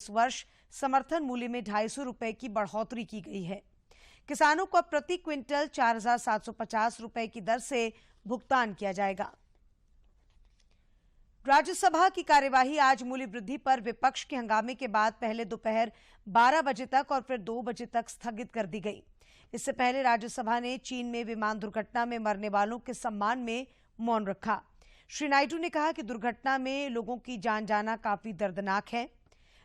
इस वर्ष समर्थन मूल्य में 250 रुपए की बढ़ोतरी की गई है। किसानों को प्रति क्विंटल 4,750 रुपए की दर से भुगतान किया जाएगा। राज्यसभा की कार्यवाही आज मूल्य वृद्धि पर विपक्ष के हंगामे के बाद पहले दोपहर 12 बजे तक और फिर 2 बजे तक स्थगित कर दी गई। इससे पहले राज्यसभा ने चीन में विमान दुर्घटना में मरने वालों के सम्मान में मौन रखा। श्री नायडू ने कहा कि दुर्घटना में लोगों की जान जाना काफी दर्दनाक है।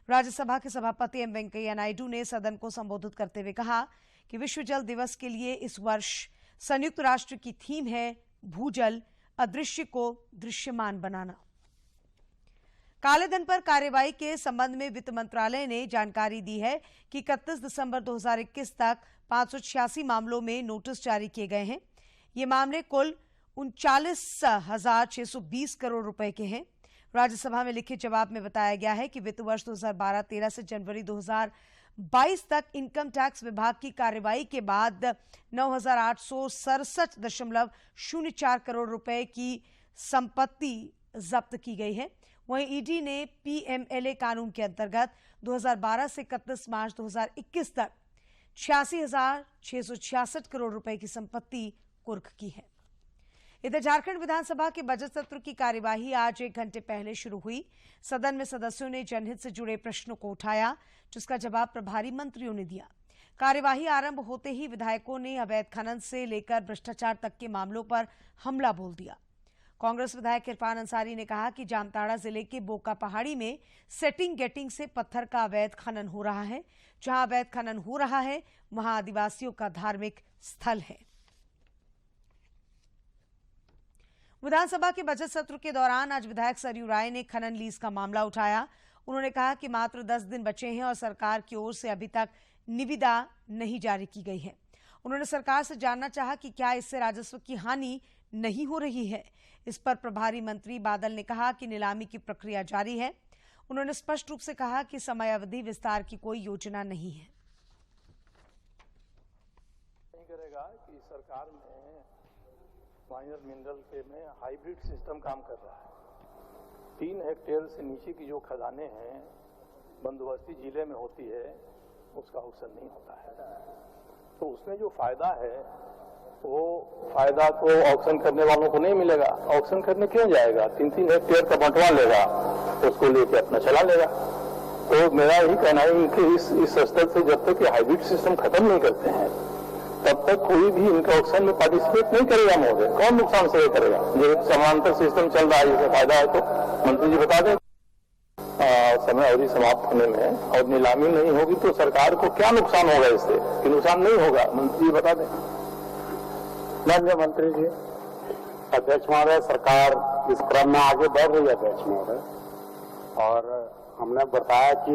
राज्यसभा के सभापति एम वेंकैया नायडू ने सदन को संबोधित करते हुए कहा कि विश्व जल दिवस के लिए इस वर्ष संयुक्त राष्ट्र की थीम है भूजल, अदृश्य को दृश्यमान बनाना। काले धन पर कार्रवाई के संबंध में वित्त मंत्रालय ने जानकारी दी है कि 31 दिसंबर 2021 तक 586 मामलों में नोटिस जारी किए गए हैं। ये मामले कुल 39,620 करोड़ रुपए के हैं। राज्यसभा में लिखित जवाब में बताया गया है कि वित्त वर्ष 2012-13 से जनवरी 2022 तक इनकम टैक्स विभाग की कार्रवाई के बाद 9,867.04 करोड़ रुपए की संपत्ति जब्त की गई है। वहीं ईडी ने पीएमएलए कानून के अंतर्गत 2012 से 31 मार्च 2021 तक 86,666 करोड़ रुपए की संपत्ति कुर्क की है। इधर झारखंड विधानसभा के बजट सत्र की कार्यवाही आज 1 घंटे पहले शुरू हुई। सदन में सदस्यों ने जनहित से जुड़े प्रश्नों को उठाया, जिसका जवाब प्रभारी मंत्रियों ने दिया। कार्यवाही आरंभ होते ही विधायकों ने अवैध खनन से लेकर भ्रष्टाचार तक के मामलों पर हमला बोल दिया। कांग्रेस विधायक इरफान अंसारी ने कहा कि जामताड़ा जिले के बोका पहाड़ी में सेटिंग गेटिंग से पत्थर का अवैध खनन हो रहा है। जहां अवैध खनन हो रहा है वहां आदिवासियों का धार्मिक स्थल है। विधानसभा के बजट सत्र के दौरान आज विधायक सरयू राय ने खनन लीज का मामला उठाया। उन्होंने कहा कि मात्र 10 दिन बचे हैं और सरकार की ओर से अभी तक निविदा नहीं जारी की गई है। उन्होंने सरकार से जानना चाहा कि क्या इससे राजस्व की हानि नहीं हो रही है। इस पर प्रभारी मंत्री बादल ने कहा कि नीलामी की प्रक्रिया जारी है। उन्होंने स्पष्ट रूप से कहा कि समयावधि विस्तार की कोई योजना नहीं है। नहीं करेगा कि सरकार में माइनर मिनरल के में हाइब्रिड सिस्टम काम कर रहा है। 3 हेक्टेयर से नीचे की जो खदानें हैं बंदोबस्ती जिले में होती है, उसका ऑक्शन नहीं होता है। तो उसमें जो फायदा है वो फायदा तो ऑक्शन करने वालों को नहीं मिलेगा। ऑक्शन करने क्यों जाएगा? 3-3 हेक्टेयर का बंटवा लेगा, उसको लेके अपना चला लेगा। तो मेरा यही कहना है कि इस स्तर से जब तक हाइब्रिड सिस्टम खत्म नहीं करते हैं तब तक कोई भी इनका ऑक्शन में पार्टिसिपेट नहीं करेगा। महोदय, कौन नुकसान से करेगा? जो समानांतर सिस्टम चल रहा है, इससे फायदा है तो मंत्री जी बता दें। समय अवधि समाप्त होने में और नीलामी नहीं होगी तो सरकार को क्या नुकसान होगा? इससे कि नुकसान नहीं होगा, मंत्री जी बता दें। माननीय मंत्री जी, अध्यक्ष महोदय, सरकार इस क्रम में आगे बढ़ रही है अध्यक्ष महोदय, और हमने बताया कि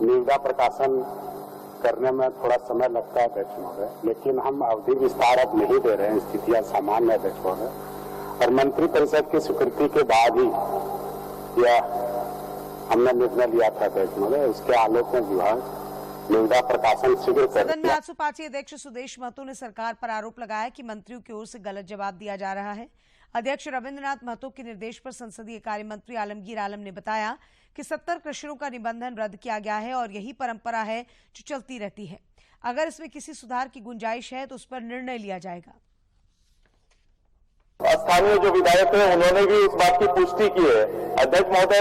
निविदा प्रकाशन करने में थोड़ा समय लगता है अध्यक्ष महोदय, लेकिन हम अवधि विस्तार अब नहीं दे रहे हैं। स्थितियां सामान्य है अध्यक्ष महोदय, और मंत्री परिषद की स्वीकृति के बाद ही यह हमने निर्णय लिया था अध्यक्ष महोदय। उसके आलोक में विभाग निविदा प्रकाशन शीघ्र कर। सदन में आजसू पार्टी अध्यक्ष सुदेश महतो ने सरकार पर आरोप लगाया कि मंत्रियों की ओर से गलत जवाब दिया जा रहा है। अध्यक्ष रविंद्रनाथ महतो के निर्देश पर संसदीय कार्य मंत्री आलमगीर आलम ने बताया कि 70 क्रशरों का निबंधन रद्द किया गया है और यही परंपरा है जो चलती रहती है। अगर इसमें किसी सुधार की गुंजाइश है तो उस पर निर्णय लिया जाएगा। स्थानीय जो विधायक है उन्होंने भी इस बात की पुष्टि की है। अध्यक्ष महोदय,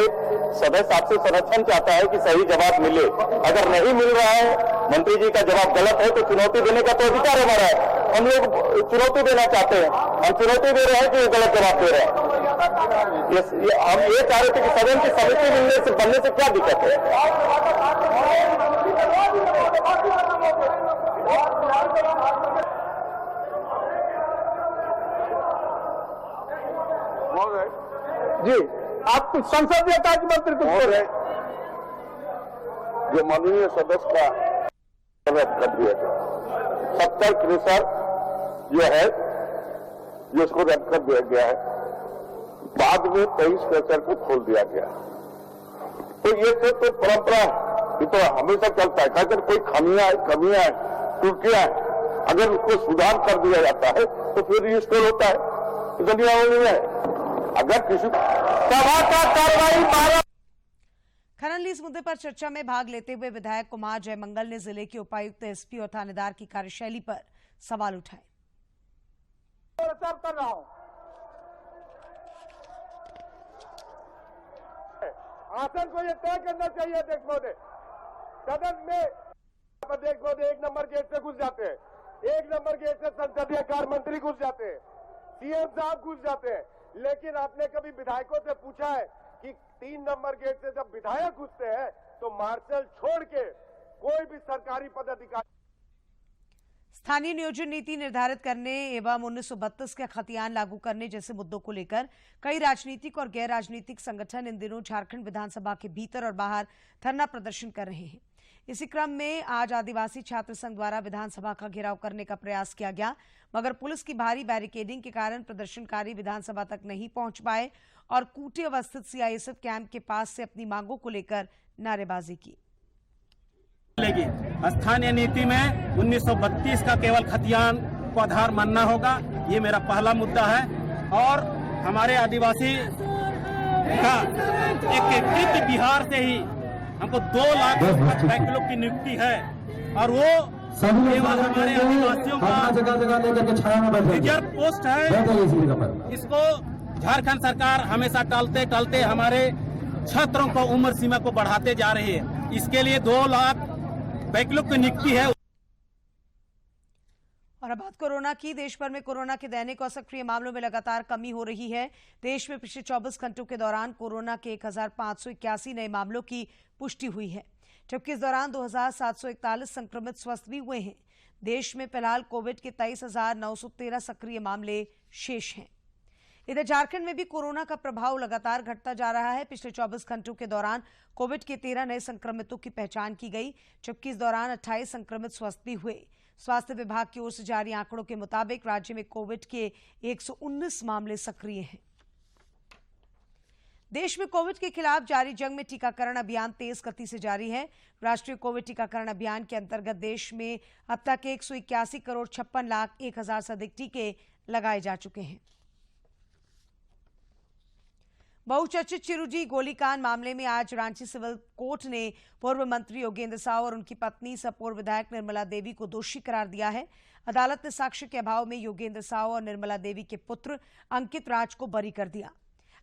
सदस्य आपसे संरक्षण चाहता है कि सही जवाब मिले। अगर नहीं मिल रहा है, मंत्री जी का जवाब गलत है तो चुनौती देने का तो अधिकार हमारा है। हम लोग चुनौती देना चाहते हैं, हम चुनौती दे रहे हैं कि वो गलत जवाब दे रहे हैं। हम ये चाह रहे थे कि सदन की समिति बनने से क्या दिक्कत है? जी, आप कुछ संसदीय कार्य मंत्री कुछ बोल रहे हैं। जो माननीय सदस्य का रद्द कर दिया गया, 70 क्रशर जो है जो इसको रद्द कर दिया गया है, बाद में 23 क्रशर को खोल दिया गया। तो ये तो परंपरा, ये तो हमेशा चलता है। अगर कोई कमियां त्रुटियां अगर उसको सुधार कर दिया जाता है तो फिर रिस्टोर होता है। दुनिया में है। अगर किसी सभा का कार्रवाई खनन लीज मुद्दे पर चर्चा में भाग लेते हुए विधायक कुमार जयमंगल ने जिले के उपायुक्त, एसपी और थानेदार की कार्यशैली पर सवाल उठाए। कर रहा हूं, आसन को ये तय करना चाहिए अध्यक्ष महोदय। सदन में अध्यक्ष महोदय 1 नंबर गेट से घुस जाते हैं, 1 नंबर गेट से संसदीय कार्य मंत्री घुस जाते हैं, सीएम साहब घुस जाते हैं, लेकिन आपने कभी विधायकों से पूछा है कि 3 नंबर गेट से जब विधायक घुसते हैं तो मार्शल छोड़ के कोई भी सरकारी पदाधिकारी। स्थानीय नियोजन नीति निर्धारित करने एवं 1932 के खतियान लागू करने जैसे मुद्दों को लेकर कई राजनीतिक और गैर राजनीतिक संगठन इन दिनों झारखंड विधानसभा के भीतर और बाहर धरना प्रदर्शन कर रहे हैं। इसी क्रम में आज आदिवासी छात्र संघ द्वारा विधानसभा का घेराव करने का प्रयास किया गया, मगर पुलिस की भारी बैरिकेडिंग के कारण प्रदर्शनकारी विधानसभा तक नहीं पहुंच पाए और कूटे अवस्थित सीआईएसएफ कैंप के पास से अपनी मांगों को लेकर नारेबाजी की। स्थानीय नीति में 1932 का केवल खतियान को आधार मानना होगा, ये मेरा पहला मुद्दा है। और हमारे आदिवासी का एकीकृत बिहार से ही हमको 2 लाख वैकल्पिक की नियुक्ति है और वो केवल हमारे आदिवासियों का रिजर्व पोस्ट है। इसको झारखंड सरकार हमेशा टालते हमारे छात्रों को उम्र सीमा को बढ़ाते जा रही है। इसके लिए 2 लाख वैकल्पिक की नियुक्ति है। और अब बात कोरोना की। देश भर में कोरोना के दैनिक और सक्रिय मामलों में लगातार कमी हो रही है। देश में पिछले 24 घंटों के दौरान कोरोना के 1581 नए मामलों की पुष्टि हुई है, जबकि इस दौरान 2741 संक्रमित स्वस्थ भी हुए हैं। देश में फिलहाल कोविड के 23,913 सक्रिय मामले शेष हैं। इधर झारखंड में भी कोरोना का प्रभाव लगातार घटता जा रहा है। पिछले 24 घंटों के दौरान कोविड के 13 नए संक्रमितों की पहचान की गई, जबकि इस दौरान 28 संक्रमित स्वस्थ भी हुए। स्वास्थ्य विभाग की ओर से जारी आंकड़ों के मुताबिक राज्य में कोविड के 119 मामले सक्रिय हैं। देश में कोविड के खिलाफ जारी जंग में टीकाकरण अभियान तेज गति से जारी है। राष्ट्रीय कोविड टीकाकरण अभियान के अंतर्गत देश में अब तक 181 करोड़ 56 लाख 1 हजार से अधिक टीके लगाए जा चुके हैं। बहुचर्चित चिरुजी गोलीकांड मामले में आज रांची सिविल कोर्ट ने पूर्व मंत्री योगेंद्र साव और उनकी पत्नी सह पूर्व विधायक निर्मला देवी को दोषी करार दिया है। अदालत ने साक्ष्य के अभाव में योगेंद्र साव और निर्मला देवी के पुत्र अंकित राज को बरी कर दिया।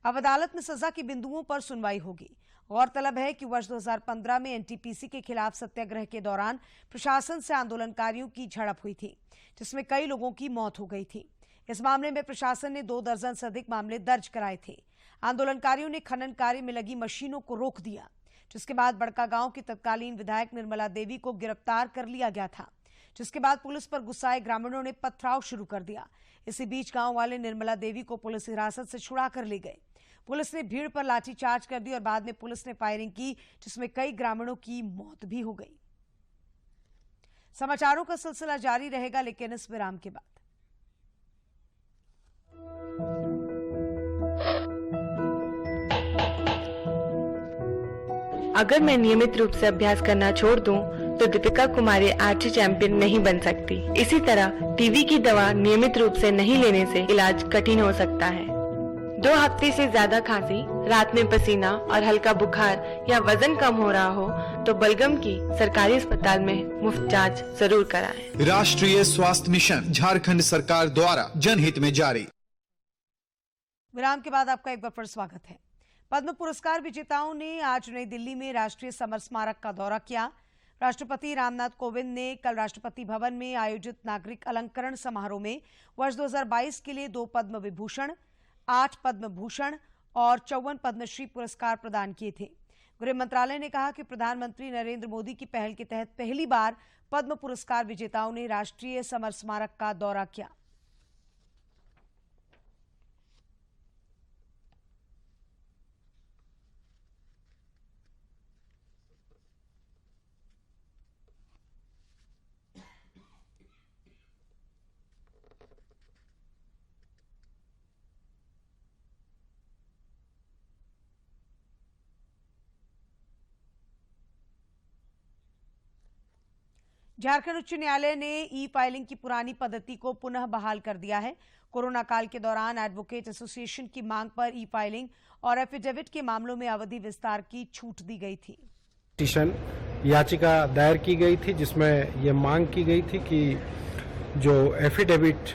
अब अदालत में सजा के बिंदुओं पर सुनवाई होगी। गौरतलब है कि वर्ष 2015 में एनटीपीसी के खिलाफ सत्याग्रह के दौरान प्रशासन से आंदोलनकारियों की झड़प हुई थी, जिसमें कई लोगों की मौत हो गई थी। इस मामले में प्रशासन ने 2 दर्जन से अधिक मामले दर्ज कराए थे। आंदोलनकारियों ने खनन कार्य में लगी मशीनों को रोक दिया, जिसके बाद बड़कागांव की तत्कालीन विधायक निर्मला देवी को गिरफ्तार कर लिया गया था, जिसके बाद पुलिस पर गुस्साए ग्रामीणों ने पथराव शुरू कर दिया। इसी बीच गांव वाले निर्मला देवी को पुलिस हिरासत से छुड़ा कर ले गए। पुलिस ने भीड़ पर लाठीचार्ज कर दी और बाद में पुलिस ने फायरिंग की, जिसमें कई ग्रामीणों की मौत भी हो गई। समाचारों का सिलसिला जारी रहेगा, लेकिन इस विराम के बाद। अगर मैं नियमित रूप से अभ्यास करना छोड़ दूं, तो दीपिका कुमारी आर्चरी चैंपियन नहीं बन सकती। इसी तरह टीबी की दवा नियमित रूप से नहीं लेने से इलाज कठिन हो सकता है। 2 हफ्ते से ज्यादा खांसी, रात में पसीना और हल्का बुखार या वजन कम हो रहा हो तो बलगम की सरकारी अस्पताल में मुफ्त जांच जरूर कराएं। राष्ट्रीय स्वास्थ्य मिशन झारखंड सरकार द्वारा जनहित में जारी। विराम के बाद आपका एक बार फिर स्वागत है। पद्म पुरस्कार विजेताओं ने आज नई दिल्ली में राष्ट्रीय समर स्मारक का दौरा किया। राष्ट्रपति रामनाथ कोविंद ने कल राष्ट्रपति भवन में आयोजित नागरिक अलंकरण समारोह में वर्ष 2022 के लिए 2 पद्म विभूषण, 8 पद्म भूषण और 54 पद्मश्री पुरस्कार प्रदान किए थे। गृह मंत्रालय ने कहा कि प्रधानमंत्री नरेंद्र मोदी की पहल के तहत पहली बार पद्म पुरस्कार विजेताओं ने राष्ट्रीय समर स्मारक का दौरा किया। झारखंड उच्च न्यायालय ने ई फाइलिंग की पुरानी पद्धति को पुनः बहाल कर दिया है। कोरोना काल के दौरान एडवोकेट एसोसिएशन की मांग पर ई फाइलिंग और एफिडेविट के मामलों में अवधि विस्तार की छूट दी गई थी। पिटीशन याचिका दायर की गई थी जिसमें यह मांग की गई थी कि जो एफिडेविट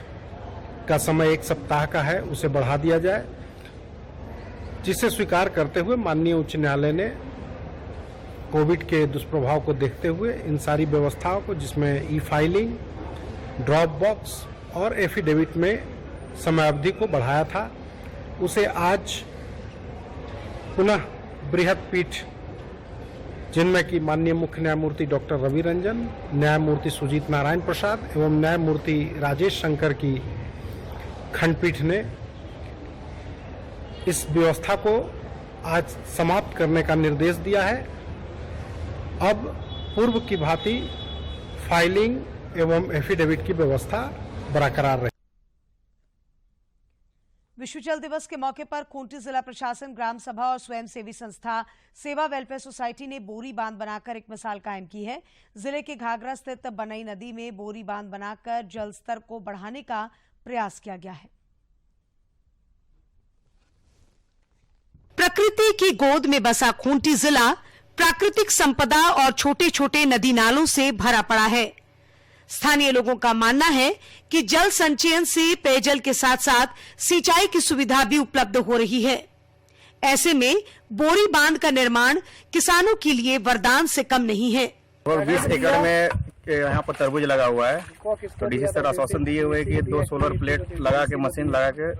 का समय 1 सप्ताह का है उसे बढ़ा दिया जाए, जिसे स्वीकार करते हुए माननीय उच्च न्यायालय ने कोविड के दुष्प्रभाव को देखते हुए इन सारी व्यवस्थाओं को, जिसमें ई फाइलिंग, ड्रॉप बॉक्स और एफिडेविट में समयावधि को बढ़ाया था, उसे आज पुनः बृहत पीठ, जिनमें कि माननीय मुख्य न्यायमूर्ति डॉक्टर रवि रंजन, न्यायमूर्ति सुजीत नारायण प्रसाद एवं न्यायमूर्ति राजेश शंकर की खंडपीठ ने इस व्यवस्था को आज समाप्त करने का निर्देश दिया है। अब पूर्व की भांति फाइलिंग एवं एफिडेविट की व्यवस्था बरकरार रहे। विश्व जल दिवस के मौके पर खूंटी जिला प्रशासन, ग्राम सभा और स्वयंसेवी संस्था सेवा वेलफेयर सोसाइटी ने बोरी बांध बनाकर एक मिसाल कायम की है। जिले के घाघरा स्थित बनई नदी में बोरी बांध बनाकर जल स्तर को बढ़ाने का प्रयास किया गया है। प्रकृति की गोद में बसा खूंटी जिला प्राकृतिक संपदा और छोटे छोटे नदी नालों से भरा पड़ा है। स्थानीय लोगों का मानना है कि जल संचयन से पेयजल के साथ साथ सिंचाई की सुविधा भी उपलब्ध हो रही है। ऐसे में बोरी बांध का निर्माण किसानों के लिए वरदान से कम नहीं है। 20 एकड़ में यहाँ पर तरबूज लगा हुआ है, तो डीसी सर आश्वासन दिए हुए कि 2 सोलर प्लेट लगा के, मशीन लगा के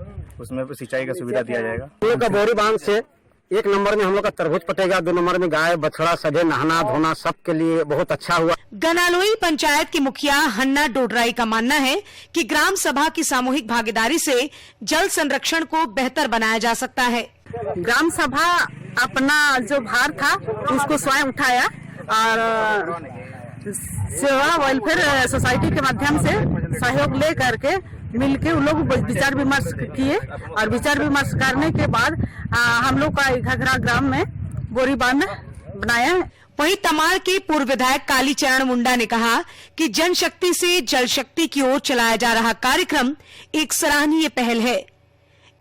उसमें सिंचाई का सुविधा दिया जाएगा। हम लोग का बोरी बांध से 1 नंबर में हम लोग का तरबूज पटेगा, 2 नंबर में गाय बछड़ा सभी नहाना धोना सबके लिए बहुत अच्छा हुआ। गनालोई पंचायत के मुखिया हन्ना डोडराई का मानना है कि ग्राम सभा की सामूहिक भागीदारी से जल संरक्षण को बेहतर बनाया जा सकता है। ग्राम सभा अपना जो भार था उसको स्वयं उठाया और सेवा वेलफेयर सोसाइटी के माध्यम से सहयोग ले करके मिलके उन लोग विचार विमर्श किए और विचार विमर्श करने के बाद हम लोग का घाघरा ग्राम में बोरी बांध बनाया है। वहीं तमाड़ के पूर्व विधायक कालीचरण मुंडा ने कहा कि जनशक्ति से जल शक्ति की ओर चलाया जा रहा कार्यक्रम एक सराहनीय पहल है।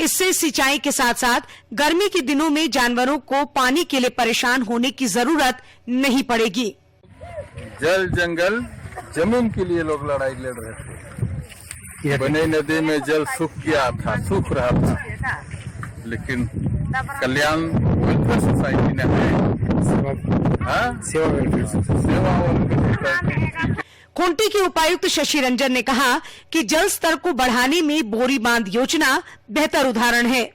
इससे सिंचाई के साथ साथ गर्मी के दिनों में जानवरों को पानी के लिए परेशान होने की जरूरत नहीं पड़ेगी। जल जंगल जमीन के लिए लोग लड़ाई लड़ रहे थे। बनई नदी में जल सूख गया था, सूख रहा था, लेकिन कल्याण वेलफेयर सोसाइटी ने सेवा वेलफेयर सोसाइटी। खूंटी के उपायुक्त शशि रंजन ने कहा कि जल स्तर को बढ़ाने में बोरी बांध योजना बेहतर उदाहरण है।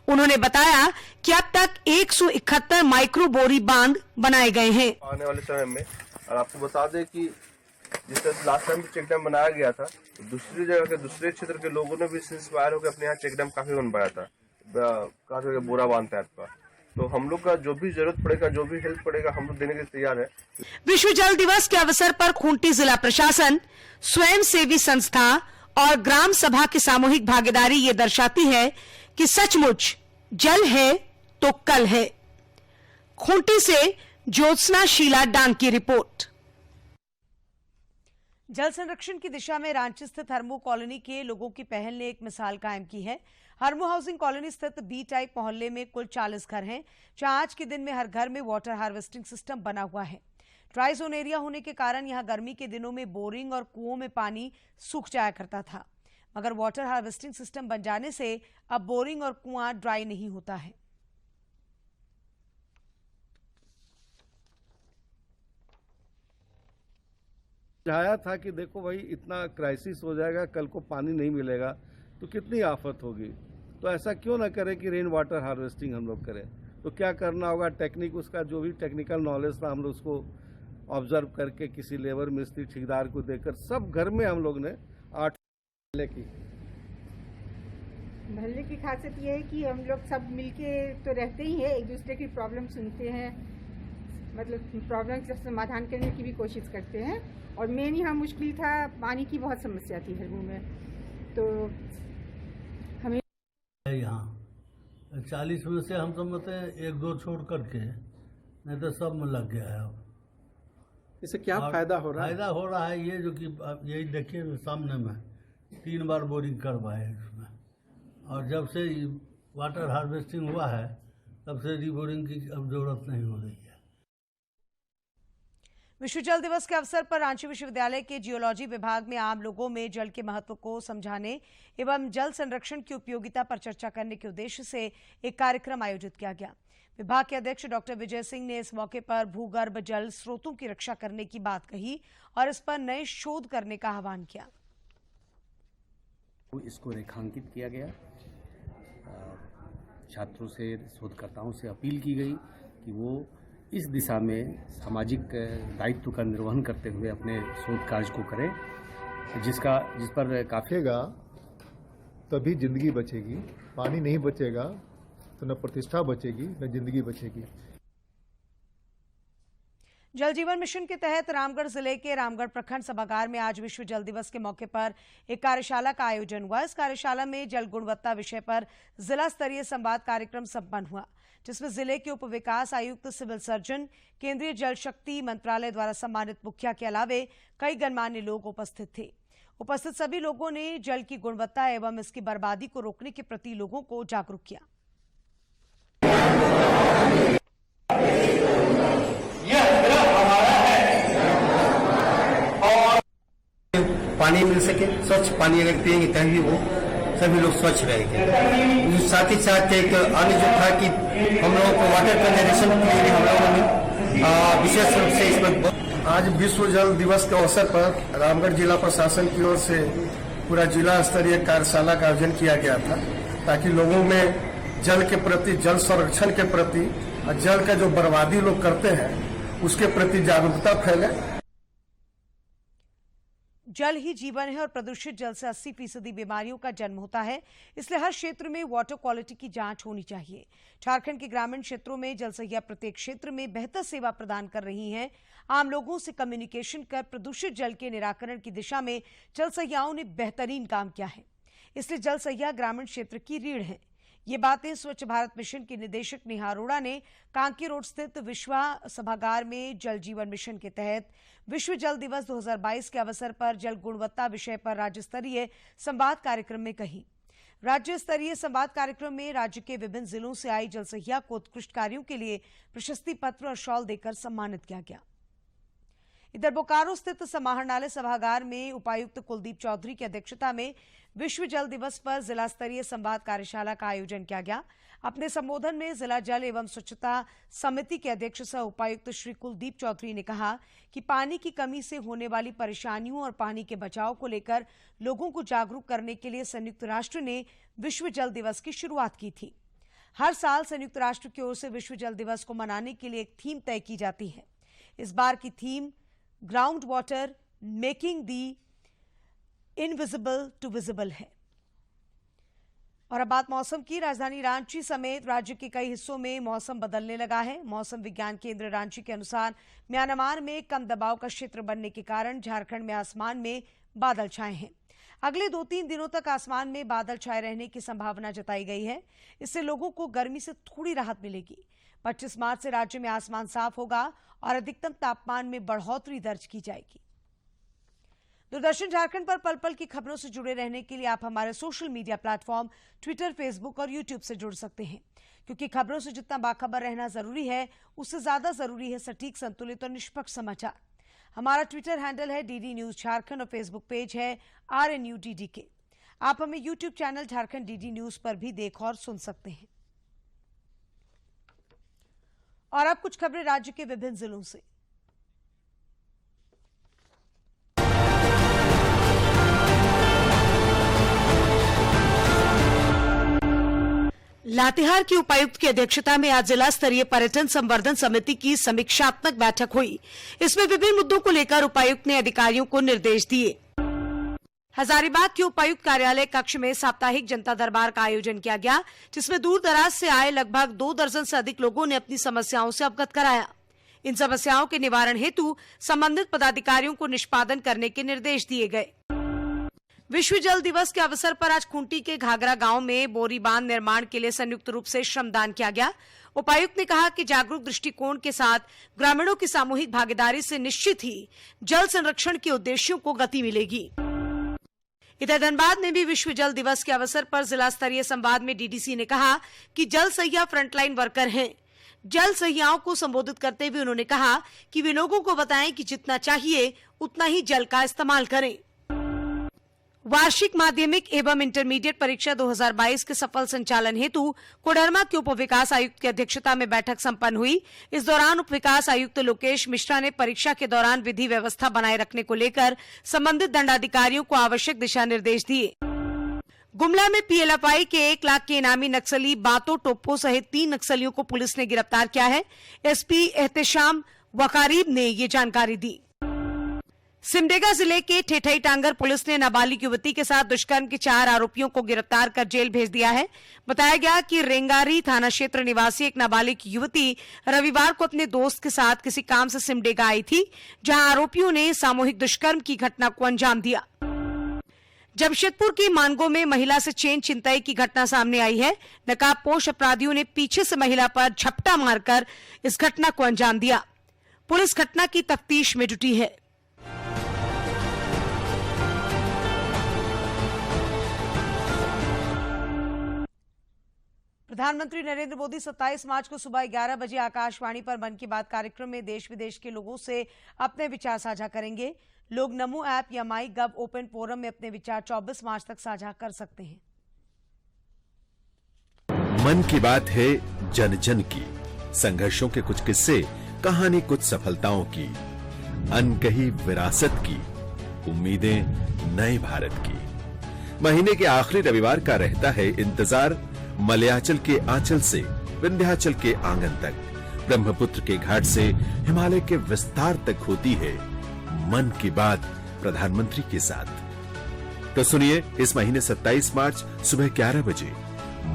उन्होंने बताया कि अब तक 171 माइक्रो बोरी बांध बनाए गए हैं। आने वाले समय में, और आपको बता दें कि जिस तरह लास्ट टाइम चेक डैम बनाया गया था, तो दूसरी जगह के दूसरे क्षेत्र के लोगों ने भी इंस्पायर होकर अपने यहाँ चेक डैम काफी बनवाया था, काफी बोरा बांध टाइप का। तो हम लोग का जो भी जरूरत पड़ेगा, जो भी हेल्प पड़ेगा, हम लोग देने के लिए तैयार है। विश्व जल दिवस के अवसर पर खूंटी जिला प्रशासन, स्वयंसेवी संस्था और ग्राम सभा की सामूहिक भागीदारी ये दर्शाती है कि सचमुच जल है तो कल है। खूंटी से ज्योत्सना शीला डांग की रिपोर्ट। जल संरक्षण की दिशा में रांची स्थित हरमू कॉलोनी के लोगों की पहल ने एक मिसाल कायम की है। हरमू हाउसिंग कॉलोनी स्थित बी टाइप मोहल्ले में कुल 40 घर हैं, जहां आज के दिन में हर घर में वाटर हार्वेस्टिंग सिस्टम बना हुआ है। ड्राई जोन एरिया होने के कारण यहां गर्मी के दिनों में बोरिंग और कुओं में पानी सूख जाया करता था, मगर वाटर हार्वेस्टिंग सिस्टम बन जाने से अब बोरिंग और कुआं ड्राई नहीं होता है। चाहा था कि देखो भाई, इतना क्राइसिस हो जाएगा, कल को पानी नहीं मिलेगा तो कितनी आफत होगी, तो ऐसा क्यों ना करें कि रेन वाटर हार्वेस्टिंग हम लोग करें। तो क्या करना होगा, टेक्निक, उसका जो भी टेक्निकल नॉलेज था हम लोग उसको ऑब्जर्व करके किसी लेबर मिस्त्री ठेकेदार को देकर सब घर में हम लोग ने 8 मोहल्ले की खासियत ये है कि हम लोग सब मिलके तो रहते ही हैं, एक दूसरे की प्रॉब्लम सुनते हैं, मतलब प्रॉब्लम का समाधान करने की भी कोशिश करते हैं। और मेन यहाँ मुश्किल था, पानी की बहुत समस्या थी हरमू में, तो हमें यहाँ 40 में से हम समझते हैं 1-2 छोड़ करके, नहीं तो सब में लग गया है। इससे क्या फायदा हो रहा है? फायदा हो रहा है ये जो कि आप यही देखिए सामने में 3 बार बोरिंग करवाए हैं इसमें, और जब से वाटर हार्वेस्टिंग हुआ है तब से रीबोरिंग की अब जरूरत नहीं हो रही है। विश्व जल दिवस के अवसर पर रांची विश्वविद्यालय के जियोलॉजी विभाग में आम लोगों में जल के महत्व को समझाने एवं जल संरक्षण की उपयोगिता पर चर्चा करने के उद्देश्य से एक कार्यक्रम आयोजित किया गया। विभाग के अध्यक्ष डॉक्टर विजय सिंह ने इस मौके पर भूगर्भ जल स्रोतों की रक्षा करने की बात कही और इस पर नए शोध करने का आह्वान किया। इसको रेखांकित किया गया, छात्रों से, शोधकर्ताओं से अपील की गई कि वो इस दिशा में सामाजिक दायित्व का निर्वहन करते हुए अपने शोध कार्य को करें, जिस पर काफेगा तभी जिंदगी बचेगी। पानी नहीं बचेगा तो न प्रतिष्ठा बचेगी न जिंदगी बचेगी। जल जीवन मिशन के तहत रामगढ़ जिले के रामगढ़ प्रखंड सभागार में आज विश्व जल दिवस के मौके पर एक कार्यशाला का आयोजन हुआ। इस कार्यशाला में जल गुणवत्ता विषय पर जिला स्तरीय संवाद कार्यक्रम संपन्न हुआ, जिसमें जिले के उप विकास आयुक्त, सिविल सर्जन, केंद्रीय जल शक्ति मंत्रालय द्वारा सम्मानित मुखिया के अलावे कई गणमान्य लोग उपस्थित थे। उपस्थित सभी लोगों ने जल की गुणवत्ता एवं इसकी बर्बादी को रोकने के प्रति लोगों को जागरूक किया। पानी मिल सके, स्वच्छ पानी अगर पिएंगे तभी वो सभी लोग स्वच्छ रहेंगे। साथ ही साथ एक अन्य जो था कि हम लोगों को वाटर कंजर्वेशन के लिए हम लोगों ने विशेष रूप से इस पर आज विश्व जल दिवस के अवसर पर रामगढ़ जिला प्रशासन की ओर से पूरा जिला स्तरीय कार्यशाला का आयोजन किया गया था, ताकि लोगों में जल के प्रति, जल संरक्षण के प्रति और जल का जो बर्बादी लोग करते हैं उसके प्रति जागरूकता फैले। जल ही जीवन है और प्रदूषित जल से 80% बीमारियों का जन्म होता है, इसलिए हर क्षेत्र में वाटर क्वालिटी की जांच होनी चाहिए। झारखंड के ग्रामीण क्षेत्रों में जल सहिया प्रत्येक क्षेत्र में बेहतर सेवा प्रदान कर रही हैं। आम लोगों से कम्युनिकेशन कर प्रदूषित जल के निराकरण की दिशा में जल सहियाओं ने बेहतरीन काम किया है, इसलिए जल सहिया ग्रामीण क्षेत्र की रीढ़ है। ये बातें स्वच्छ भारत मिशन के निदेशक नेहा अरोड़ा ने कांके रोड स्थित विश्वा सभागार में जल जीवन मिशन के तहत विश्व जल दिवस 2022 के अवसर पर जल गुणवत्ता विषय पर राज्य स्तरीय संवाद कार्यक्रम में कही। राज्य स्तरीय संवाद कार्यक्रम में राज्य के विभिन्न जिलों से आई जल सहिया को उत्कृष्ट कार्यों के लिए प्रशस्ति पत्र और शॉल देकर सम्मानित किया गया। इधर बोकारो स्थित समाहरणालय सभागार में उपायुक्त कुलदीप चौधरी की अध्यक्षता में विश्व जल दिवस पर जिला स्तरीय संवाद कार्यशाला का आयोजन किया गया। अपने संबोधन में जिला जल एवं स्वच्छता समिति के अध्यक्ष सह उपायुक्त श्री कुलदीप चौधरी ने कहा कि पानी की कमी से होने वाली परेशानियों और पानी के बचाव को लेकर लोगों को जागरूक करने के लिए संयुक्त राष्ट्र ने विश्व जल दिवस की शुरुआत की थी। हर साल संयुक्त राष्ट्र की ओर से विश्व जल दिवस को मनाने के लिए एक थीम तय की जाती है। इस बार की theme ground water making the invisible to visible है। और अब बात मौसम की। राजधानी रांची समेत राज्य के कई हिस्सों में मौसम बदलने लगा है। मौसम विज्ञान केंद्र रांची के अनुसार म्यांमार में कम दबाव का क्षेत्र बनने के कारण झारखंड में आसमान में बादल छाए हैं। अगले 2-3 दिनों तक आसमान में बादल छाए रहने की संभावना जताई गई है। इससे लोगों को गर्मी से थोड़ी राहत मिलेगी। 25 मार्च से राज्य में आसमान साफ होगा और अधिकतम तापमान में बढ़ोतरी दर्ज की जाएगी। दूरदर्शन झारखंड पर पल पल की खबरों से जुड़े रहने के लिए आप हमारे social media platform Twitter, Facebook और यूट्यूब से जुड़ सकते हैं, क्योंकि खबरों से जितना बाखबर रहना जरूरी है, उससे ज्यादा जरूरी है सटीक, संतुलित और निष्पक्ष समाचार। हमारा ट्विटर हैंडल है DD न्यूज झारखंड और फेसबुक पेज है RNUDDK। आप हमें YouTube channel Jharkhand DD news पर भी देख और सुन सकते हैं। और अब कुछ खबरें राज्य के विभिन्न जिलों से। लातेहार की उपायुक्त की अध्यक्षता में आज जिला स्तरीय पर्यटन संवर्धन समिति की समीक्षात्मक बैठक हुई। इसमें विभिन्न मुद्दों को लेकर उपायुक्त ने अधिकारियों को निर्देश दिए। हजारीबाग के उपायुक्त कार्यालय कक्ष में साप्ताहिक जनता दरबार का आयोजन किया गया, जिसमें दूर दराज से आए लगभग 2 दर्जन से अधिक लोगों ने अपनी समस्याओं से अवगत कराया। इन समस्याओं के निवारण हेतु संबंधित पदाधिकारियों को निष्पादन करने के निर्देश दिए गए। विश्व जल दिवस के अवसर पर आज खूंटी के घाघरा गांव में बोरी बांध निर्माण के लिए संयुक्त रूप से श्रमदान किया गया। उपायुक्त ने कहा कि जागरूक दृष्टिकोण के साथ ग्रामीणों की सामूहिक भागीदारी से निश्चित ही जल संरक्षण के उद्देश्यों को गति मिलेगी। इधर धनबाद में भी विश्व जल दिवस के अवसर पर जिला स्तरीय संवाद में डीडीसी ने कहा कि जल सहिया फ्रंटलाइन वर्कर हैं। जल सहियाओं को संबोधित करते हुए उन्होंने कहा कि वे लोगों को बताएं कि जितना चाहिए उतना ही जल का इस्तेमाल करें। वार्षिक माध्यमिक एवं इंटरमीडिएट परीक्षा 2022 के सफल संचालन हेतु कोडरमा के उप विकास आयुक्त की अध्यक्षता में बैठक संपन्न हुई। इस दौरान उप विकास आयुक्त लोकेश मिश्रा ने परीक्षा के दौरान विधि व्यवस्था बनाए रखने को लेकर संबंधित दंडाधिकारियों को आवश्यक दिशा निर्देश दिए। गुमला में पीएलएफआई के 1 लाख के इनामी नक्सली बातो टोप्पो सहित 3 नक्सलियों को पुलिस ने गिरफ्तार किया है। एसपी एहतेशाम वकारीब ने ये जानकारी दी। सिमडेगा जिले के ठेठई टांगर पुलिस ने नाबालिग युवती के साथ दुष्कर्म के 4 आरोपियों को गिरफ्तार कर जेल भेज दिया है। बताया गया कि रेंगारी थाना क्षेत्र निवासी एक नाबालिग युवती रविवार को अपने दोस्त के साथ किसी काम से सिमडेगा आई थी, जहां आरोपियों ने सामूहिक दुष्कर्म की घटना को अंजाम दिया। जमशेदपुर के मानगो में महिला से चेन छिनताई की घटना सामने आई है। नकाबपोश अपराधियों ने पीछे से महिला पर झपटा मारकर इस घटना को अंजाम दिया। पुलिस घटना की तफ्तीश में जुटी है। प्रधानमंत्री नरेंद्र मोदी 27 मार्च को सुबह 11 बजे आकाशवाणी पर मन की बात कार्यक्रम में देश विदेश के लोगों से अपने विचार साझा करेंगे। लोग नमो ऐप या माई गव ओपन फोरम में अपने विचार 24 मार्च तक साझा कर सकते हैं। मन की बात है जन जन की, संघर्षों के कुछ किस्से, कहानी कुछ सफलताओं की, अनकही विरासत की, उम्मीदें नए भारत की। महीने के आखिरी रविवार का रहता है इंतजार। मलयाचल के आंचल से विंध्याचल के आंगन तक, ब्रह्मपुत्र के घाट से हिमालय के विस्तार तक होती है मन की बात प्रधानमंत्री के साथ। तो सुनिए इस महीने 27 मार्च सुबह 11 बजे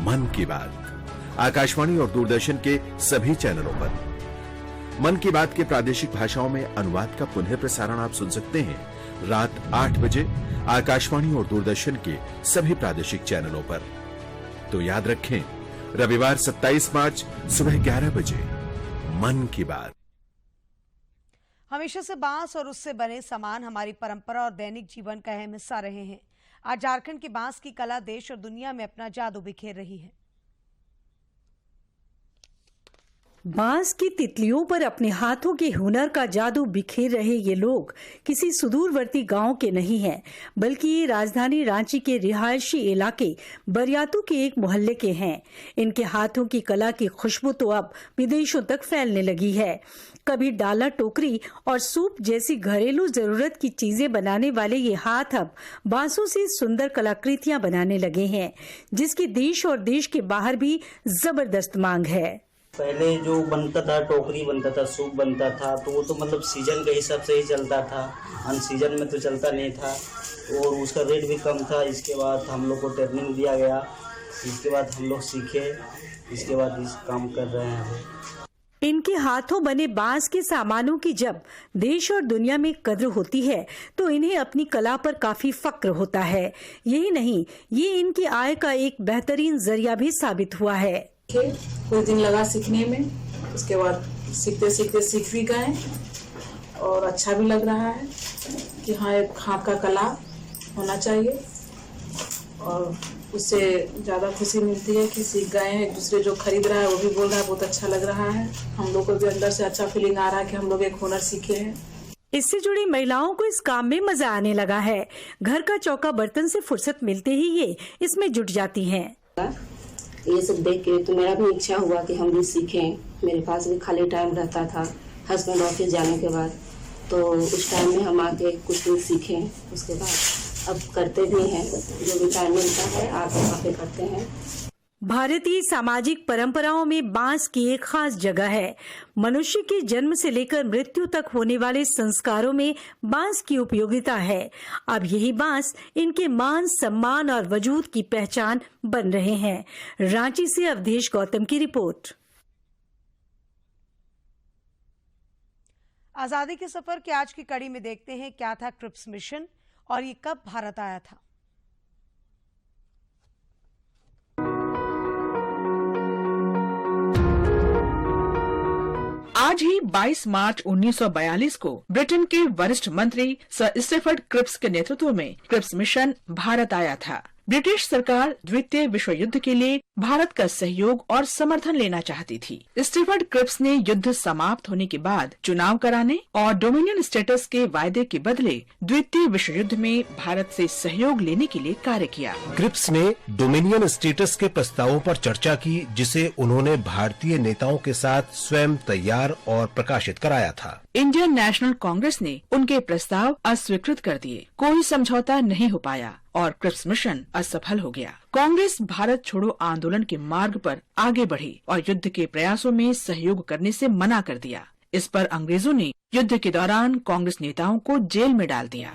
मन की बात आकाशवाणी और दूरदर्शन के सभी चैनलों पर। मन की बात के प्रादेशिक भाषाओं में अनुवाद का पुनः प्रसारण आप सुन सकते हैं रात 8 बजे आकाशवाणी और दूरदर्शन के सभी प्रादेशिक चैनलों पर। तो याद रखें, रविवार 27 मार्च सुबह 11 बजे मन की बात। हमेशा से बांस और उससे बने सामान हमारी परंपरा और दैनिक जीवन का अहम हिस्सा रहे हैं। आज झारखंड की बांस की कला देश और दुनिया में अपना जादू बिखेर रही है। बांस की तितलियों पर अपने हाथों के हुनर का जादू बिखेर रहे ये लोग किसी सुदूरवर्ती गांव के नहीं हैं, बल्कि ये राजधानी रांची के रिहायशी इलाके बरियातू के एक मोहल्ले के हैं। इनके हाथों की कला की खुशबू तो अब विदेशों तक फैलने लगी है। कभी डाला टोकरी और सूप जैसी घरेलू जरूरत की चीजें बनाने वाले ये हाथ अब बांसों से सुंदर कलाकृतियां बनाने लगे हैं, जिसकी देश और देश के बाहर भी जबरदस्त मांग है। पहले जो बनता था, टोकरी बनता था, सूप बनता था, तो वो तो मतलब सीजन के हिसाब से ही चलता था, अन सीजन में तो चलता नहीं था और उसका रेट भी कम था। इसके बाद हम लोग को ट्रेनिंग दिया गया, इसके बाद हम लोग सीखे, इसके बाद इस काम कर रहे हैं। इनके हाथों बने बांस के सामानों की जब देश और दुनिया में कद्र होती है तो इन्हें अपनी कला पर काफी फक्र होता है। यही नहीं, ये इनकी आय का एक बेहतरीन जरिया भी साबित हुआ है। कुछ दिन लगा सीखने में, उसके बाद सीखते सीखते सीख भी गए और अच्छा भी लग रहा है कि हाँ एक हाथ का कला होना चाहिए और उससे ज़्यादा खुशी मिलती है कि सीख गए हैं। एक दूसरे जो खरीद रहा है वो भी बोल रहा है बहुत अच्छा लग रहा है। हम लोग को भी अंदर से अच्छा फीलिंग आ रहा है कि हम लोग एक हुनर सीखे हैं। इससे जुड़ी महिलाओं को इस काम में मजा आने लगा है। घर का चौका बर्तन से फुर्सत मिलते ही ये इसमें जुट जाती हैं। ये सब देख के तो मेरा भी इच्छा हुआ कि हम भी सीखें। मेरे पास भी खाली टाइम रहता था हस्बैंड ऑफिस जाने के बाद, तो उस टाइम में हम आके कुछ भी सीखें। उसके बाद अब करते भी हैं, जो भी टाइम मिलता है आके करते हैं। भारतीय सामाजिक परंपराओं में बांस की एक खास जगह है। मनुष्य के जन्म से लेकर मृत्यु तक होने वाले संस्कारों में बांस की उपयोगिता है। अब यही बांस इनके मान, सम्मान और वजूद की पहचान बन रहे हैं। रांची से अवधेश गौतम की रिपोर्ट। आजादी के सफर के आज की कड़ी में देखते हैं क्या था क्रिप्स मिशन और ये कब भारत आया था। आज ही 22 मार्च 1942 को ब्रिटेन के वरिष्ठ मंत्री सर स्टीफर्ड क्रिप्स के नेतृत्व में क्रिप्स मिशन भारत आया था। ब्रिटिश सरकार द्वितीय विश्व युद्ध के लिए भारत का सहयोग और समर्थन लेना चाहती थी। स्टीफर्ड क्रिप्स ने युद्ध समाप्त होने के बाद चुनाव कराने और डोमिनियन स्टेटस के वायदे के बदले द्वितीय विश्व युद्ध में भारत से सहयोग लेने के लिए कार्य किया। क्रिप्स ने डोमिनियन स्टेटस के प्रस्तावों पर चर्चा की, जिसे उन्होंने भारतीय नेताओं के साथ स्वयं तैयार और प्रकाशित कराया था। इंडियन नेशनल कांग्रेस ने उनके प्रस्ताव अस्वीकृत कर दिए। कोई समझौता नहीं हो पाया और क्रिप्स मिशन असफल हो गया। कांग्रेस भारत छोड़ो आंदोलन के मार्ग पर आगे बढ़ी और युद्ध के प्रयासों में सहयोग करने से मना कर दिया। इस पर अंग्रेजों ने युद्ध के दौरान कांग्रेस नेताओं को जेल में डाल दिया।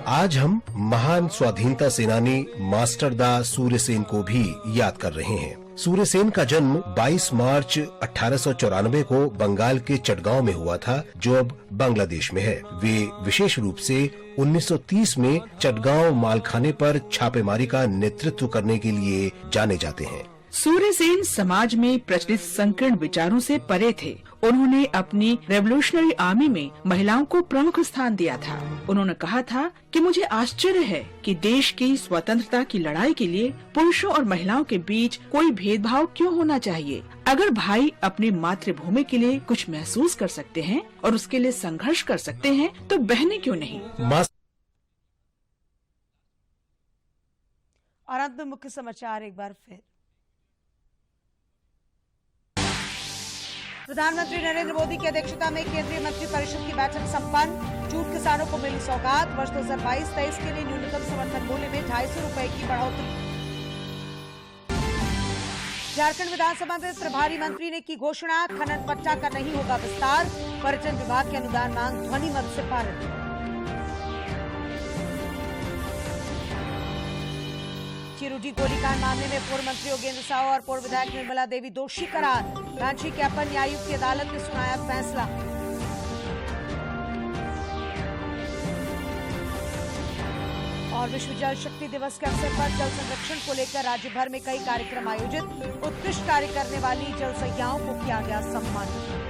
आज हम महान स्वाधीनता सेनानी मास्टर दा सूर्यसेन को भी याद कर रहे हैं। सूर्यसेन का जन्म 22 मार्च 1894 को बंगाल के चटगांव में हुआ था, जो अब बांग्लादेश में है। वे विशेष रूप से 1930 में चटगांव मालखाने पर छापेमारी का नेतृत्व करने के लिए जाने जाते हैं। सूर्यसेन समाज में प्रचलित संकीर्ण विचारों से परे थे। उन्होंने अपनी रेवोल्यूशनरी आर्मी में महिलाओं को प्रमुख स्थान दिया था। उन्होंने कहा था कि मुझे आश्चर्य है कि देश की स्वतंत्रता की लड़ाई के लिए पुरुषों और महिलाओं के बीच कोई भेदभाव क्यों होना चाहिए। अगर भाई अपनी मातृभूमि के लिए कुछ महसूस कर सकते हैं और उसके लिए संघर्ष कर सकते हैं, तो बहनें क्यों नहीं। और अंत में मुख्य समाचार एक बार फिर। प्रधानमंत्री नरेंद्र मोदी की अध्यक्षता में केंद्रीय मंत्रिपरिषद की बैठक संपन्न। जूट किसानों को मिली सौगात। वर्ष 2022-23 के लिए न्यूनतम समर्थन मूल्य में 250 रुपए की बढ़ोतरी। झारखंड विधानसभा में प्रभारी मंत्री ने की घोषणा, खनन पट्टा का नहीं होगा विस्तार। पर्यटन विभाग की अनुदान मांग ध्वनि मत से पारित। चिरुडी गोलीकांड मामले में पूर्व मंत्री योगेंद्र साहू और पूर्व विधायक निर्मला देवी दोषी करार। रांची के अपर न्यायायुक्त की अदालत ने सुनाया फैसला। और विश्व जल शक्ति दिवस के अवसर पर जल संरक्षण को लेकर राज्य भर में कई कार्यक्रम आयोजित। उत्कृष्ट कार्य करने वाली जल सहियाओं को किया गया सम्मानित।